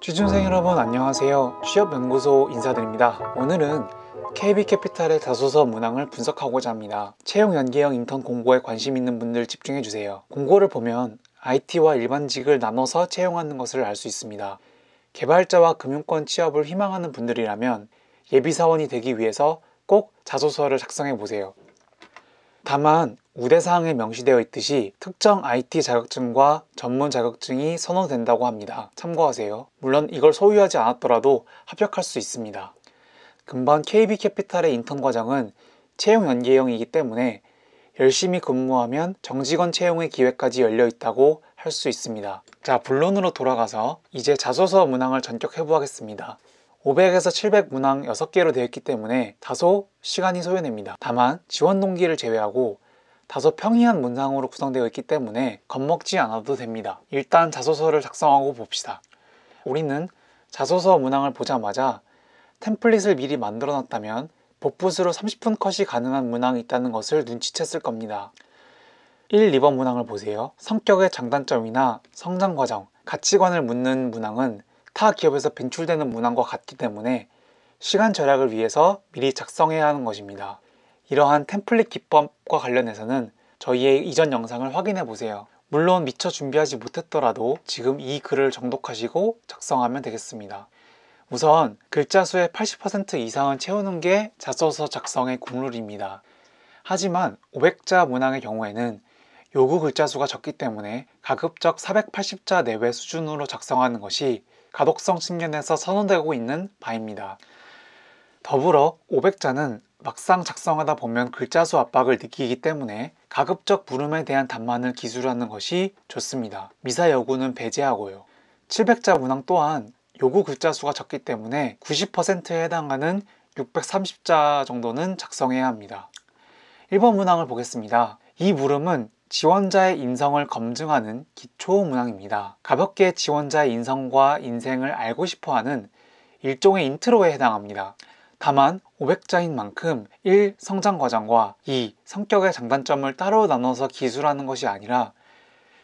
취준생 여러분 안녕하세요. 취업연구소 인사드립니다. 오늘은 KB캐피탈의 자소서 문항을 분석하고자 합니다. 채용 연계형 인턴 공고에 관심 있는 분들 집중해주세요. 공고를 보면 IT와 일반직을 나눠서 채용하는 것을 알 수 있습니다. 개발자와 금융권 취업을 희망하는 분들이라면 예비사원이 되기 위해서 꼭 자소서를 작성해보세요. 다만 우대사항에 명시되어 있듯이 특정 IT 자격증과 전문 자격증이 선호된다고 합니다. 참고하세요. 물론 이걸 소유하지 않았더라도 합격할 수 있습니다. 금번 KB캐피탈의 인턴 과정은 채용 연계형이기 때문에 열심히 근무하면 정직원 채용의 기회까지 열려 있다고 할 수 있습니다. 자, 본론으로 돌아가서 이제 자소서 문항을 전격해 보겠습니다. 500에서 700 문항 6개로 되어 있기 때문에 다소 시간이 소요됩니다. 다만 지원 동기를 제외하고 다소 평이한 문항으로 구성되어 있기 때문에 겁먹지 않아도 됩니다. 일단 자소서를 작성하고 봅시다. 우리는 자소서 문항을 보자마자 템플릿을 미리 만들어 놨다면 복붙으로 30분 컷이 가능한 문항이 있다는 것을 눈치챘을 겁니다. 1, 2번 문항을 보세요. 성격의 장단점이나 성장 과정, 가치관을 묻는 문항은 타 기업에서 벤출되는 문항과 같기 때문에 시간 절약을 위해서 미리 작성해야 하는 것입니다. 이러한 템플릿 기법과 관련해서는 저희의 이전 영상을 확인해 보세요. 물론 미처 준비하지 못했더라도 지금 이 글을 정독하시고 작성하면 되겠습니다. 우선 글자 수의 80% 이상은 채우는 게 자소서 작성의 국룰입니다. 하지만 500자 문항의 경우에는 요구 글자 수가 적기 때문에 가급적 480자 내외 수준으로 작성하는 것이 가독성 측면에서 선호되고 있는 바입니다. 더불어 500자는 막상 작성하다 보면 글자 수 압박을 느끼기 때문에 가급적 물음에 대한 답만을 기술하는 것이 좋습니다. 미사 여구는 배제하고요. 700자 문항 또한 요구 글자 수가 적기 때문에 90%에 해당하는 630자 정도는 작성해야 합니다. 1번 문항을 보겠습니다. 이 물음은 지원자의 인성을 검증하는 기초 문항입니다. 가볍게 지원자의 인성과 인생을 알고 싶어하는 일종의 인트로에 해당합니다. 다만 500자인 만큼 1. 성장 과정과 2. 성격의 장단점을 따로 나눠서 기술하는 것이 아니라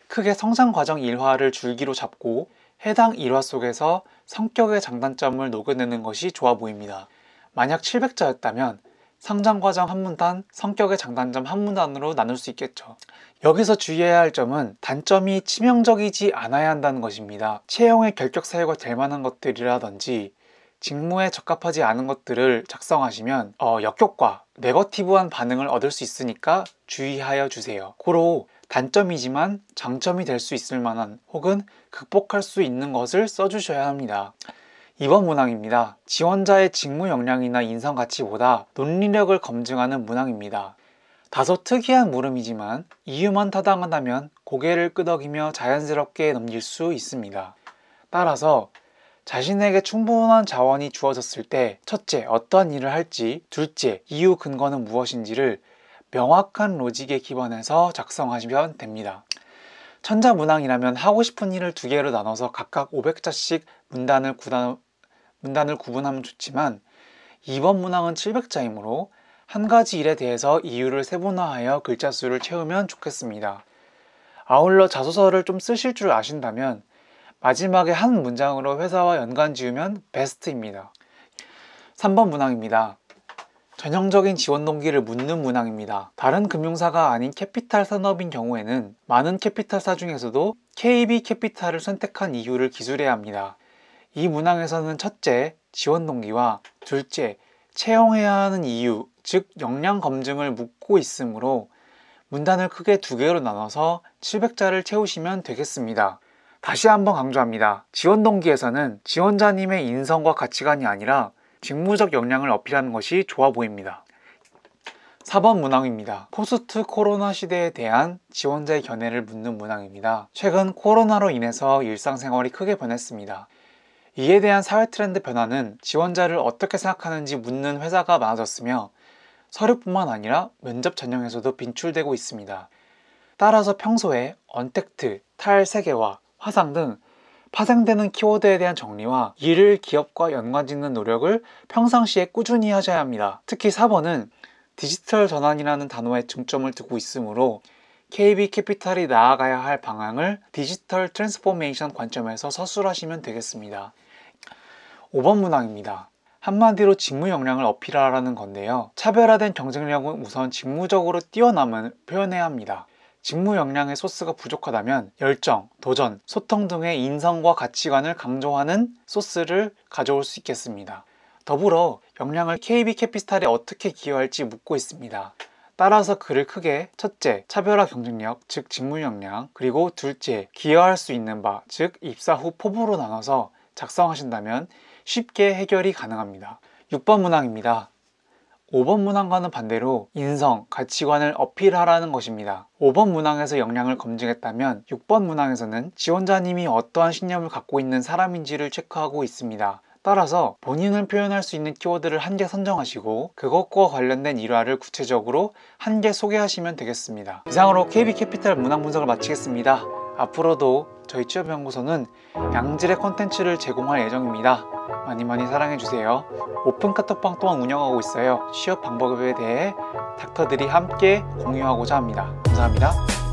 크게 성장 과정 일화를 줄기로 잡고 해당 일화 속에서 성격의 장단점을 녹여내는 것이 좋아 보입니다. 만약 700자였다면 성장 과정 한 문단, 성격의 장단점 한 문단으로 나눌 수 있겠죠. 여기서 주의해야 할 점은 단점이 치명적이지 않아야 한다는 것입니다. 채용의 결격 사유가 될 만한 것들이라든지 직무에 적합하지 않은 것들을 작성하시면 역효과, 네거티브한 반응을 얻을 수 있으니까 주의하여 주세요. 고로 단점이지만 장점이 될 수 있을 만한 혹은 극복할 수 있는 것을 써주셔야 합니다. 2번 문항입니다. 지원자의 직무 역량이나 인성 가치보다 논리력을 검증하는 문항입니다. 다소 특이한 물음이지만 이유만 타당하다면 고개를 끄덕이며 자연스럽게 넘길 수 있습니다. 따라서 자신에게 충분한 자원이 주어졌을 때 첫째, 어떠한 일을 할지, 둘째, 이유 근거는 무엇인지를 명확한 로직에 기반해서 작성하시면 됩니다. 천자문항이라면 하고 싶은 일을 2개로 나눠서 각각 500자씩 문단을 구분하면 좋지만 2번 문항은 700자이므로 한 가지 일에 대해서 이유를 세분화하여 글자 수를 채우면 좋겠습니다. 아울러 자소서를 좀 쓰실 줄 아신다면 마지막에 한 문장으로 회사와 연관 지으면 베스트입니다. 3번 문항입니다. 전형적인 지원 동기를 묻는 문항입니다. 다른 금융사가 아닌 캐피탈 산업인 경우에는 많은 캐피탈사 중에서도 KB캐피탈을 선택한 이유를 기술해야 합니다. 이 문항에서는 첫째, 지원 동기와 둘째, 채용해야 하는 이유, 즉 역량 검증을 묻고 있으므로 문단을 크게 2개로 나눠서 700자를 채우시면 되겠습니다. 다시 한번 강조합니다. 지원 동기에서는 지원자님의 인성과 가치관이 아니라 직무적 역량을 어필하는 것이 좋아 보입니다. 4번 문항입니다. 포스트 코로나 시대에 대한 지원자의 견해를 묻는 문항입니다. 최근 코로나로 인해서 일상생활이 크게 변했습니다. 이에 대한 사회 트렌드 변화는 지원자를 어떻게 생각하는지 묻는 회사가 많아졌으며 서류뿐만 아니라 면접 전형에서도 빈출되고 있습니다. 따라서 평소에 언택트, 탈세계화, 화상 등 파생되는 키워드에 대한 정리와 이를 기업과 연관짓는 노력을 평상시에 꾸준히 하셔야 합니다. 특히 4번은 디지털 전환이라는 단어에 중점을 두고 있으므로 KB캐피탈이 나아가야 할 방향을 디지털 트랜스포메이션 관점에서 서술하시면 되겠습니다. 5번 문항입니다. 한마디로 직무 역량을 어필하라는 건데요. 차별화된 경쟁력은 우선 직무적으로 뛰어남을 표현해야 합니다. 직무 역량의 소스가 부족하다면 열정, 도전, 소통 등의 인성과 가치관을 강조하는 소스를 가져올 수 있겠습니다. 더불어 역량을 KB캐피탈에 어떻게 기여할지 묻고 있습니다. 따라서 글을 크게 첫째, 차별화 경쟁력, 즉 직무 역량, 그리고 둘째, 기여할 수 있는 바, 즉 입사 후 포부로 나눠서 작성하신다면 쉽게 해결이 가능합니다. 6번 문항입니다. 5번 문항과는 반대로 인성, 가치관을 어필하라는 것입니다. 5번 문항에서 역량을 검증했다면 6번 문항에서는 지원자님이 어떠한 신념을 갖고 있는 사람인지를 체크하고 있습니다. 따라서 본인을 표현할 수 있는 키워드를 한 개 선정하시고 그것과 관련된 일화를 구체적으로 한 개 소개하시면 되겠습니다. 이상으로 KB캐피탈 문항 분석을 마치겠습니다. 앞으로도 저희 취업연구소는 양질의 콘텐츠를 제공할 예정입니다. 많이 사랑해주세요. 오픈 카톡방 또한 운영하고 있어요. 취업 방법에 대해 닥터들이 함께 공유하고자 합니다. 감사합니다.